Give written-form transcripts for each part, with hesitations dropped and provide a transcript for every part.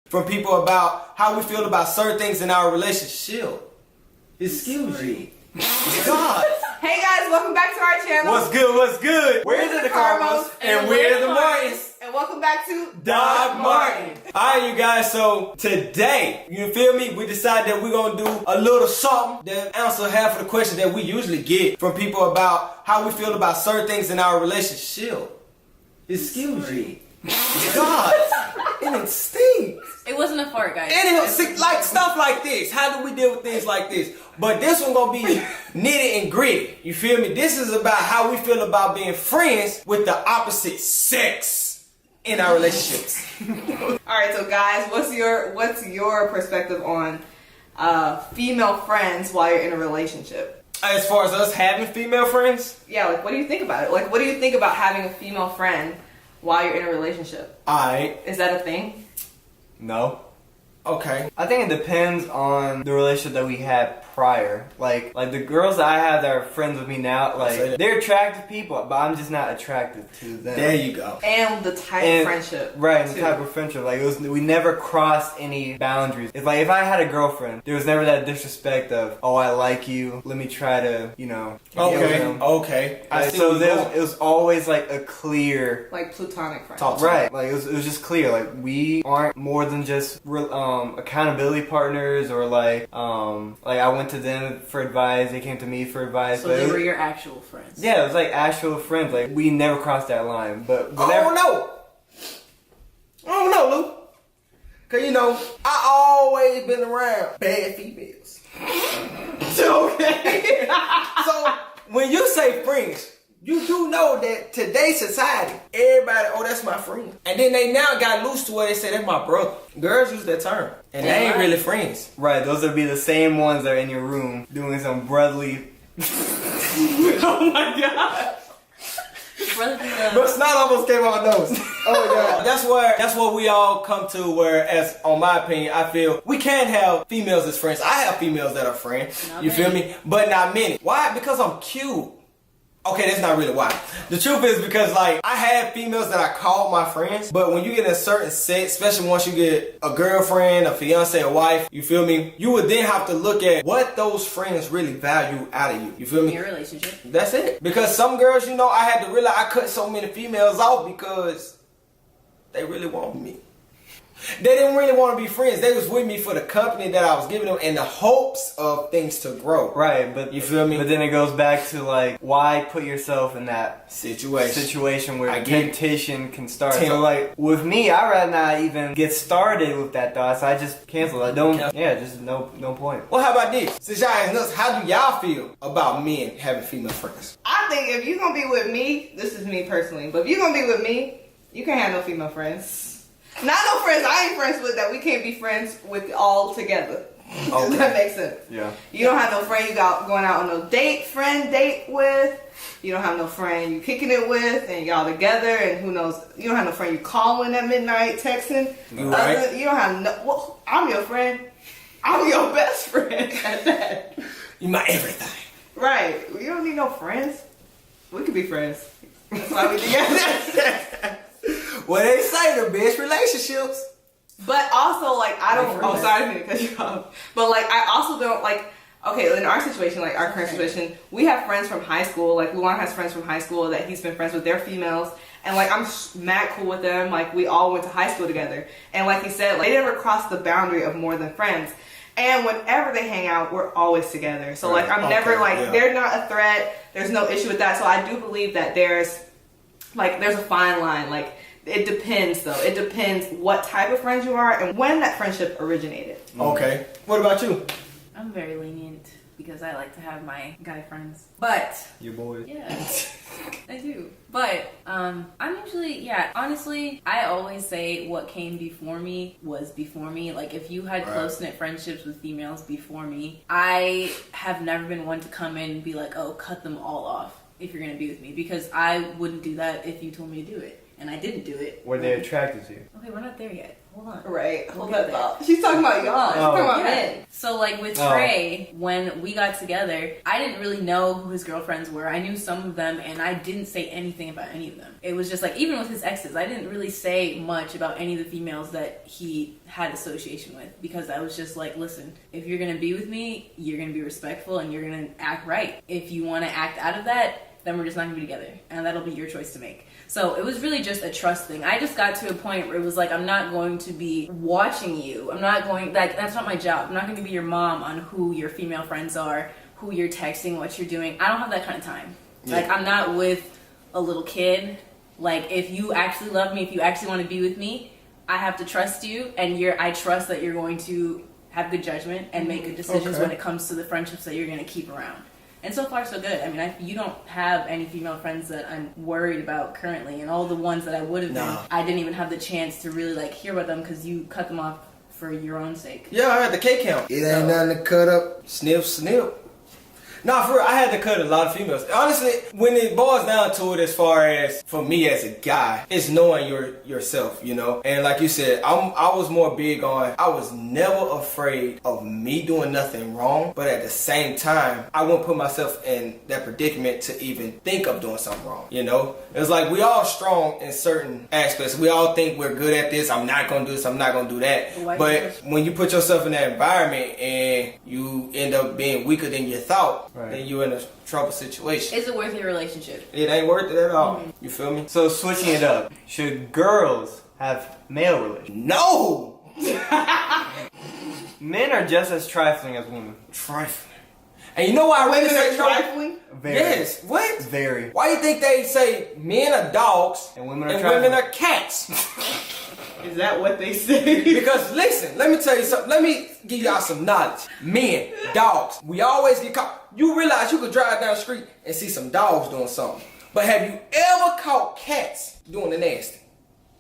from people about how we feel about certain things in our relationship. Excuse me. God. Hey guys, welcome back to our channel. What's good? What's good? We're the Carmos and we're the Martins. And welcome back to Doc Martin. Alright, you guys, so today, you feel me? We decided that we're gonna do a little something that answer half of the questions that we usually get from people about how we feel about certain things in our relationship. Excuse me. God, it stinks. It wasn't a fart, guys. And like stuff like this. How do we deal with things like this? But this one gonna be nitty and gritty. You feel me? This is about how we feel about being friends with the opposite sex in our relationships. Alright, so guys, what's your perspective on female friends while you're in a relationship? As far as us having female friends? Yeah, like what do you think about it? Like what do you think about having a female friend while you're in a relationship? Alright. Is that a thing? No. Okay. I think it depends on the relationship that we had prior. Like the girls that I have that are friends with me now, like they're attractive people, but I'm just not attracted to them. There you go. And the type of friendship. Right, and the type of friendship. Like we never crossed any boundaries. It's like if I had a girlfriend, there was never that disrespect of, oh, I like you, let me try to, Okay. Like, so it was always like a clear, like platonic friendship. Right, like it was just clear. Like we aren't more than just accountability partners, or like I went to them for advice, they came to me for advice. So they were your actual friends. Yeah, it was like actual friends. Like we never crossed that line. But whenever, I don't know, Lou. Cause I always been around bad females. Okay. So when you say friends, you do know that today's society, everybody, oh, that's my friend. And then they now got loose to where they say that's my brother. Girls use that term. And they ain't really friends. Right, those would be the same ones that are in your room doing some brotherly. Oh my god. But snot almost came on my nose. Oh god. That's what we all come to, whereas on my opinion, I feel we can have females as friends. I have females that are friends. Not you many. feel me? But not many. Why? Because I'm cute. Okay, that's not really why. The truth is because like I have females that I call my friends, but when you get in a certain set, especially once you get a girlfriend, a fiance, a wife, you feel me? You would then have to look at what those friends really value out of you. You feel me? Your relationship. That's it. Because some girls, I had to realize I cut so many females off because they really want me. They didn't really want to be friends. They was with me for the company that I was giving them and the hopes of things to grow. Right, but you feel me? But then it goes back to like, why put yourself in that situation where temptation can start? So like with me, I'd rather not even get started with that thought. So I just cancel. I don't. Yeah, just no point. Well, how about this? Since y'all ask us, how do y'all feel about men having female friends? I think if you're gonna be with me, this is me personally, but if you're gonna be with me, you can't have no female friends. Not no friends I ain't friends with that we can't be friends with all together. Okay. Does that make sense? Yeah. You don't have no friend you got going out on no friend date with. You don't have no friend you kicking it with and y'all together, and who knows, you don't have no friend you calling at midnight, texting. Right. You don't have well, I'm your friend. I'm your best friend at that. You my everything. Right. You don't need no friends. We could be friends. That's why we together. Well, they say the best relationships. But also, like, I don't. Oh, sorry to cut you off. But like, I also don't like. Okay, in our situation, like our current situation, we have friends from high school. Like, Luan has friends from high school that he's been friends with. They're females, and like I'm mad cool with them. Like, we all went to high school together, and like he said, like they never crossed the boundary of more than friends. And whenever they hang out, we're always together. So like, I'm never like they're not a threat. There's no issue with that. So I do believe that there's a fine line. Like, it depends though. It depends what type of friends you are and when that friendship originated. Okay. What about you? I'm very lenient because I like to have my guy friends. But Your boys. yeah, I do. But I'm usually, honestly, I always say what came before me was before me. Like, if you had close-knit friendships with females before me, I have never been one to come in and be like, oh, cut them all off if you're going to be with me, because I wouldn't do that if you told me to do it. and I didn't do it. Were they attracted to you? Okay, we're not there yet. Hold on. Right. We'll Hold get that there. thought. She's talking about y'all. She's talking about Yeah. men. So like with Trey, when we got together, I didn't really know who his girlfriends were. I knew some of them, and I didn't say anything about any of them. It was just like, even with his exes, I didn't really say much about any of the females that he had association with, because I was just like, listen, if you're gonna be with me, you're gonna be respectful and you're gonna act right. If you want to act out of that, then we're just not gonna be together, and that'll be your choice to make. So it was really just a trust thing. I just got to a point where it was like, I'm not going to be watching you. I'm not going, like, that's not my job. I'm not going to be your mom on who your female friends are, who you're texting, what you're doing. I don't have that kind of time. Yeah. Like, I'm not with a little kid. Like, if you actually love me, if you actually want to be with me, I have to trust you, and I trust that you're going to have good judgment and make good decisions when it comes to the friendships that you're going to keep around. And so far, so good. I mean, you don't have any female friends that I'm worried about currently, and all the ones that I would have been, I didn't even have the chance to really like hear about them because you cut them off for your own sake. Yeah, I had the K count. It ain't nothing to cut up. Snip, snip. Nah, for real, I had to cut a lot of females. Honestly, when it boils down to it, as far as for me as a guy, it's knowing yourself, you know. And like you said, I was more big on, I was never afraid of me doing nothing wrong, but at the same time, I wouldn't put myself in that predicament to even think of doing something wrong, you know. It's like we all strong in certain aspects. We all think we're good at this. I'm not gonna do this. I'm not gonna do that. But when you put yourself in that environment and you end up being weaker than you thought, then you're in a trouble situation. Is it worth your relationship? It ain't worth it at all. You feel me? So switching it up, should girls have male relations? No! Men are just as trifling as women. Trifling. And you know why I really say trifling? Very. Yes. What? Very. Why you think they say men are dogs and women are cats? Is that what they say? Because listen, let me tell you something. Let me give y'all some knowledge. Men, dogs, we always get caught. You realize you could drive down the street and see some dogs doing something. But have you ever caught cats doing the nasty?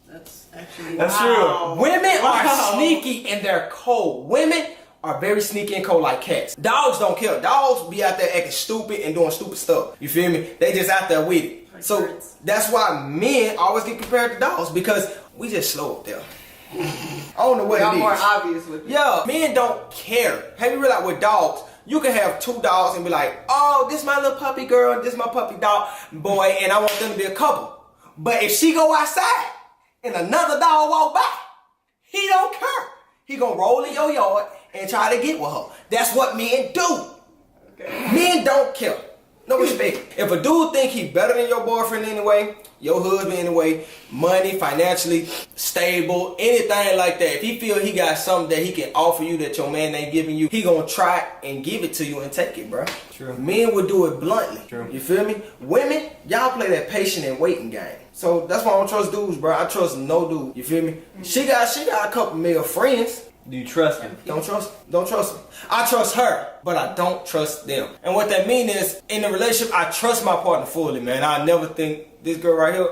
That's actually true. Women are sneaky and they're cold. Women are very sneaky and cold like cats. Dogs don't care. Dogs be out there acting stupid and doing stupid stuff. You feel me? They just out there with it. Like so birds. That's why men always get compared to dogs, because we just slow up there. I don't know what it is. More obvious with it. Yeah, men don't care. Have you realized with dogs, you can have two dogs and be like, oh, this my little puppy girl, this my puppy dog boy, and I want them to be a couple. But if she go outside and another dog walk by, he don't care. He gonna roll in your yard and try to get with her. That's what men do. Okay. Men don't care. No respect. If a dude think he better than your boyfriend anyway, your husband anyway, money, financially stable, anything like that, if he feel he got something that he can offer you that your man ain't giving you, he gonna try and give it to you and take it, bro. True. Men would do it bluntly. True. You feel me? Women, y'all play that patient and waiting game. So that's why I don't trust dudes, bro. I trust no dude. You feel me? She got a couple male friends. Do you trust him? Don't trust them. I trust her, but I don't trust them. And what that mean is, in a relationship, I trust my partner fully, man. I never think this girl right here.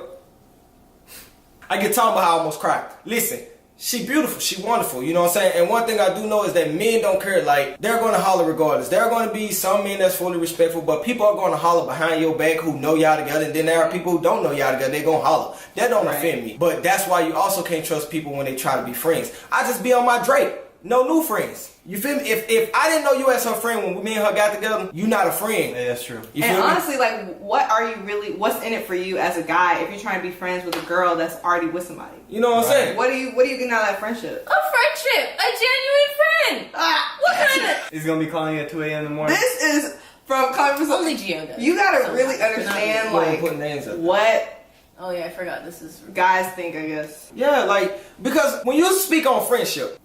I get talking about how I almost cried. Listen, she beautiful, she wonderful, you know what I'm saying? And one thing I do know is that men don't care. Like, they're going to holler regardless. There are going to be some men that's fully respectful, but people are going to holler behind your back who know y'all together, and then there are people who don't know y'all together. They're going to holler. That don't offend me. But that's why you also can't trust people when they try to be friends. I just be on my Drake. No new friends. You feel me? If I didn't know you as her friend when me and her got together, you not a friend. Yeah, that's true. You and feel honestly, me? like, what's in it for you as a guy if you're trying to be friends with a girl that's already with somebody? You know what I'm saying? What do you getting out of that friendship? A friendship, a genuine friend. What kind of? He's gonna be calling you at 2 a.m. in the morning. This is from conversation. Only Gio does. You gotta So, really understand, Like, putting names up. what Oh yeah, I forgot. This is guys think, I guess. Yeah, like, because when you speak on friendship,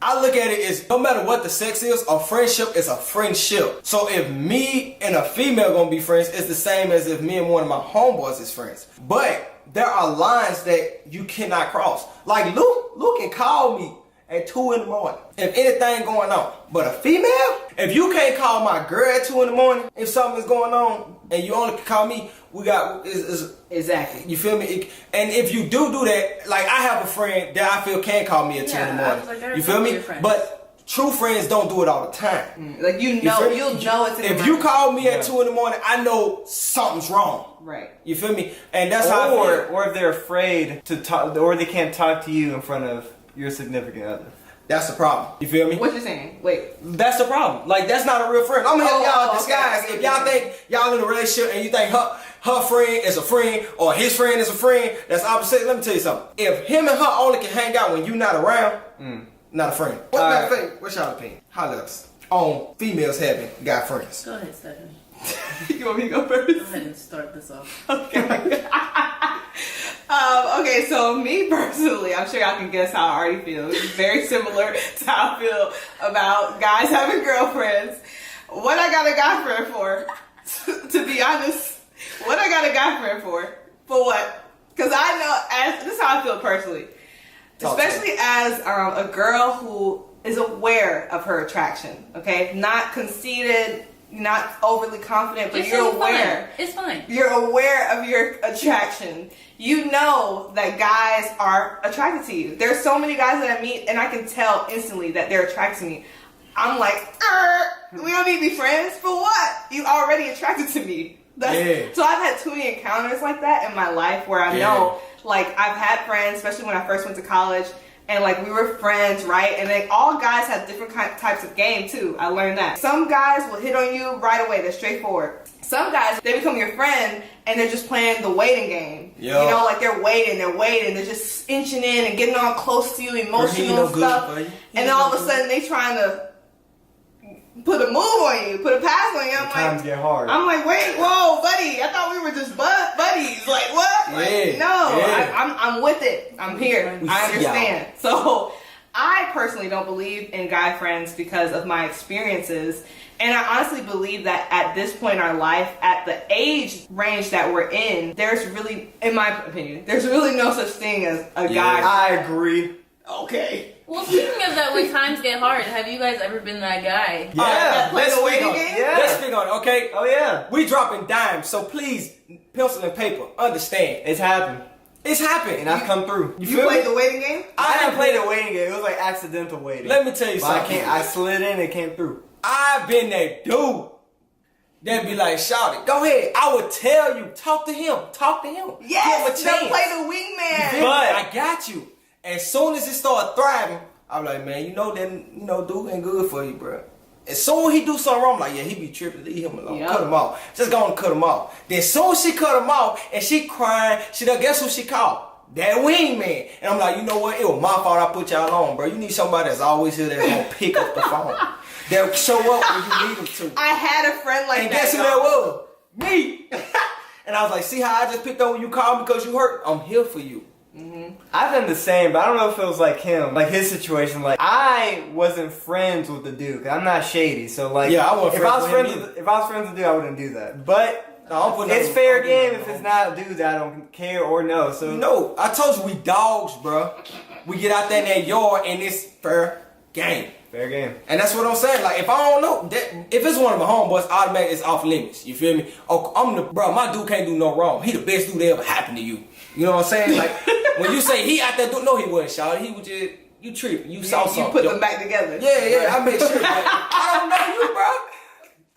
I look at it as no matter what the sex is, a friendship is a friendship. So if me and a female gonna be friends, it's the same as if me and one of my homeboys is friends. But there are lines that you cannot cross. Like Luke can call me at 2 in the morning if anything going on. But a female, if you can't call my girl at 2 in the morning if something is going on, and you only can call me, we got is Exactly. You feel me? And if you do that, like I have a friend that I feel can call me at 2 in the morning. I was like, you feel me? But true friends don't do it all the time. Like you'll know it's in If the you morning. call me at 2 in the morning, I know something's wrong. Right. You feel me? And that's how I feel. Or if they're afraid to talk, or they can't talk to you in front of your significant other. That's the problem. You feel me? What you saying? Wait. That's the problem. Like, that's not a real friend. I'm gonna help y'all disguise. Okay. If y'all think y'all in a relationship and you think her friend is a friend or his friend is a friend, that's opposite. Let me tell you something. If him and her only can hang out when you not around, not a friend. What's y'all opinion? Holla at us on females having guy friends. Go ahead, Stephanie. You want me to go first? Go ahead and start this off. Okay. Okay, so me personally, I'm sure y'all can guess how I already feel. It's very similar to how I feel about guys having girlfriends. What I got a guy friend for, to be honest, what I got a guy friend for what? Because I know, this is how I feel personally. Especially as a girl who is aware of her attraction, okay? Not conceited, not overly confident, but you're aware. It's fine. You're aware of your attraction. You know that guys are attracted to you. There's so many guys that I meet, and I can tell instantly that they're attracted to me. I'm like, we don't need to be friends? For what? You already attracted to me. So I've had too many encounters like that in my life where I know, like, I've had friends, especially when I first went to college, and like we were friends, right? And then all guys have different types of game too. I learned that. Some guys will hit on you right away. They're straightforward. Some guys, they become your friend and they're just playing the waiting game. Yo. You know, like they're waiting. They're just inching in and getting all close to you, emotional stuff. And then all of a sudden they trying to put a move on you, put a pass on you. Times get hard. I'm like, wait, whoa, buddy! I thought we were just buddies. Like what? Like, no, I'm with it. I'm here. I understand. So I personally don't believe in guy friends because of my experiences, and I honestly believe that at this point in our life, at the age range that we're in, there's really, in my opinion, there's really no such thing as a guy. I agree. Okay. Well, speaking of that, when times get hard, have you guys ever been that guy? Yeah. Play the waiting game? Yeah. Let's speak on it, okay? Oh yeah. We dropping dimes, so please, pencil and paper, understand. It's happened. It's happened. And I've come through. You played the waiting game? I didn't play the waiting game. It was like accidental waiting. Let me tell you But something. I slid in and came through. I've been that dude that be like, shout it. Go ahead. I would tell you, talk to him. Yes, Give him a don't play chance. the wingman. But I got you. As soon as it started thriving, I'm like, man, you know that dude ain't good for you, bro. As soon as he do something wrong, I'm like, yeah, he be tripping. Leave him alone. Yep. Cut him off. Just go and cut him off. Then as soon as she cut him off and she crying, she done, guess who she called? That wingman. And I'm like, you know what? It was my fault I put y'all on, bro. You need somebody that's always here that's gonna pick up the phone. They'll show up when you need them to. I had a friend like And that. guess who that was? Me. And I was like, see how I just picked up when you called me because you hurt? I'm here for you. I've done the same, but I don't know if it was like him, like his situation. Like I wasn't friends with the dude. 'Cause I'm not shady, so like Yeah, I wasn't if I was friends with friends him with if I was friends with the dude, I wouldn't do that. But No, I'm putting it's up- fair I'm game putting if up- it's not a dude that I don't care or know. So No, I told you we dogs, bro. We get out there in that yard and it's fair game. fair game. And that's what I'm saying. Like, if I don't know, if it's one of my homeboys, automatically it's off limits. You feel me? Oh, my dude can't do no wrong. He the best dude that ever happened to you. You know what I'm saying? Like, when you say he out there, no, he wasn't, shawty. He was just, you tripping. You saw something. You put them back together. Yeah, I made sure. But I don't know you, bro.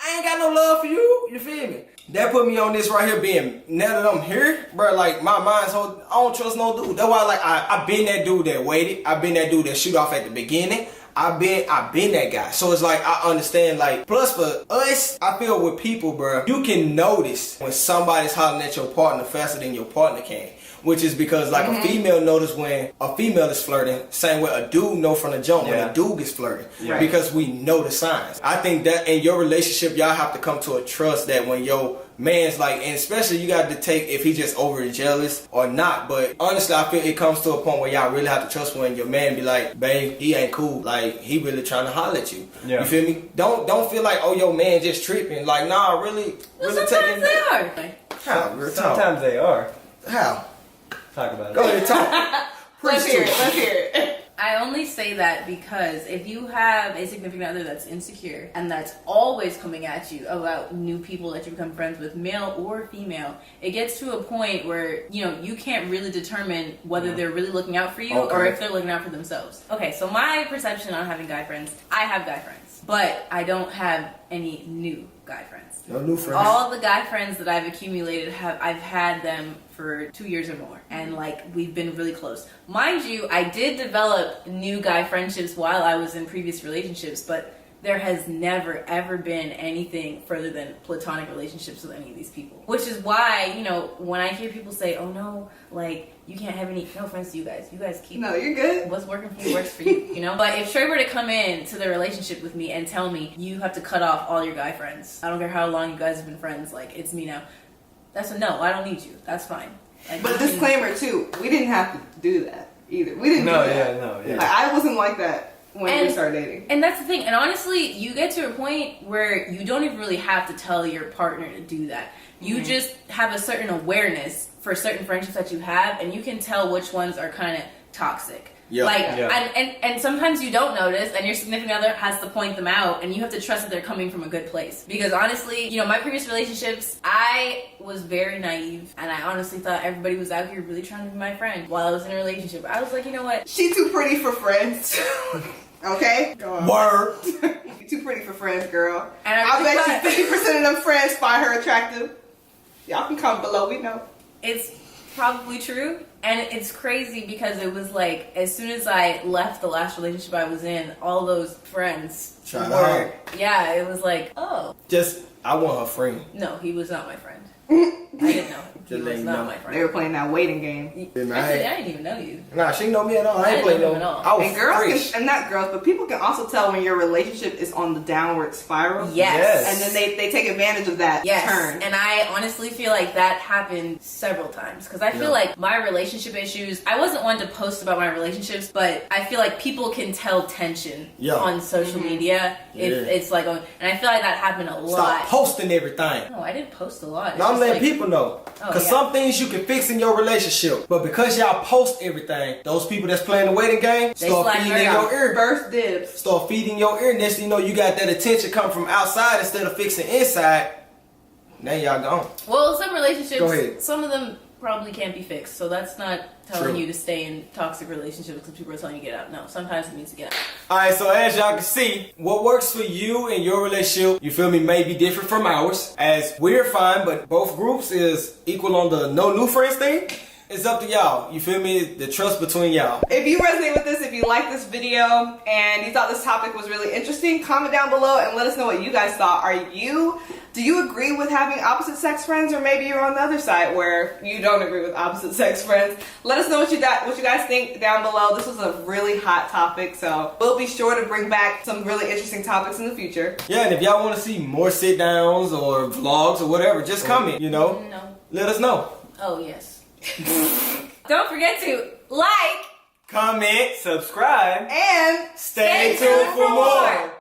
I ain't got no love for you. You feel me? That put me on this right here being, now that I'm here, bro, like, my mind's whole, I don't trust no dude. That's why, like, I been that dude that waited. I been that dude that shoot off at the beginning. I been that guy. So it's like, I understand, like, plus for us, I feel with people, bro, you can notice when somebody's hollering at your partner faster than your partner can. Which is because, like, a female notice when a female is flirting, same way a dude know from the jump when a dude gets flirting. Yeah. Because we know the signs. I think that in your relationship, y'all have to come to a trust that when your man's like, and especially you got to take if he just overly jealous or not. But honestly, I feel it comes to a point where y'all really have to trust when your man be like, babe, he ain't cool. Like, he really trying to holler at you. Yeah. You feel me? Don't feel like, oh, your man just tripping. Like, nah, really Sometimes taking they are. How? Real talk. Sometimes they are. How? Talk about it. Go ahead, talk. Let's hear it. I only say that because if you have a significant other that's insecure and that's always coming at you about new people that you become friends with, male or female, it gets to a point where, you know, you can't really determine whether they're really looking out for you or if they're looking out for themselves. Okay, so my perception on having guy friends, I have guy friends, but I don't have any new guy friends. No new friends. All the guy friends that I've accumulated I've had them for 2 years or more, and like we've been really close. Mind you, I did develop new guy friendships while I was in previous relationships, but there has never ever been anything further than platonic relationships with any of these people. Which is why, you know, when I hear people say, "Oh no, like you can't have any no friends to you guys. You guys keep No, you're good. What's working for you works for you," you know? But if Trey were to come in to the relationship with me and tell me, "You have to cut off all your guy friends. I don't care how long you guys have been friends, like it's me now." That's a no, I don't need you. That's fine. Like, But disclaimer too, we didn't have to do that either. We didn't do that. Yeah. Like, I wasn't like that when we started dating. And that's the thing. And honestly, you get to a point where you don't even really have to tell your partner to do that. You just have a certain awareness for certain friendships that you have, and you can tell which ones are kind of toxic. Yeah. Like, Yeah. and sometimes you don't notice, and your significant other has to point them out, and you have to trust that they're coming from a good place. Because honestly, you know, my previous relationships, I was very naive, and I honestly thought everybody was out here really trying to be my friend while I was in a relationship. I was like, you know what? She too pretty for friends. Okay? Word. You too pretty for friends, girl. And I bet thought- you 50% of them friends find her attractive. Y'all can comment below, we know. It's probably true, and it's crazy because it was like as soon as I left the last relationship I was in, all those friends Tried were hard. yeah, it was like, oh Just, I want her friend. no, he was not my friend. I didn't know him. He Just was let you not know. my They friend. were playing that waiting game. Yeah, Actually, I didn't even know you. Nah, she know me at all. I I ain't didn't playing know no. him at all. I was And girls fresh. can, and not girls, but people can also tell when your relationship is on the downward spiral. Yes. And then they take advantage of that Yes, turn. and I honestly feel like that happened several times because I feel Yeah. like my relationship issues. I wasn't one to post about my relationships, but I feel like people can tell tension Yeah. on social media. If Yeah. it's like, and I feel like that happened a lot. Stop posting everything. No, I didn't post a lot. It's No, I'm just letting like- people know. Because yeah. some things you can fix in your relationship. But because y'all post everything, those people that's playing the waiting game They start slide feeding her in out. your ear. First dibs. Start feeding your ear. Next thing you know, you got that attention coming from outside instead of fixing inside. Now y'all gone. Well, some relationships, Go ahead. some of them probably can't be fixed. So that's not telling True. you to stay in toxic relationships because people are telling you to get out. No, sometimes it means to get out. Alright, so as y'all can see, what works for you and your relationship, you feel me, may be different from ours. As we're fine, but both groups is equal on the no new friends thing. It's up to y'all. You feel me? The trust between y'all. If you resonate with this, if you like this video and you thought this topic was really interesting, comment down below and let us know what you guys thought. Do you agree with having opposite sex friends, or maybe you're on the other side where you don't agree with opposite sex friends? Let us know what you guys think down below. This was a really hot topic, so we'll be sure to bring back some really interesting topics in the future. Yeah, and if y'all want to see more sit downs or vlogs or whatever, just comment, you know? No. Let us know. Oh, yes. Don't forget to like, Comment, Subscribe. And stay tuned for more.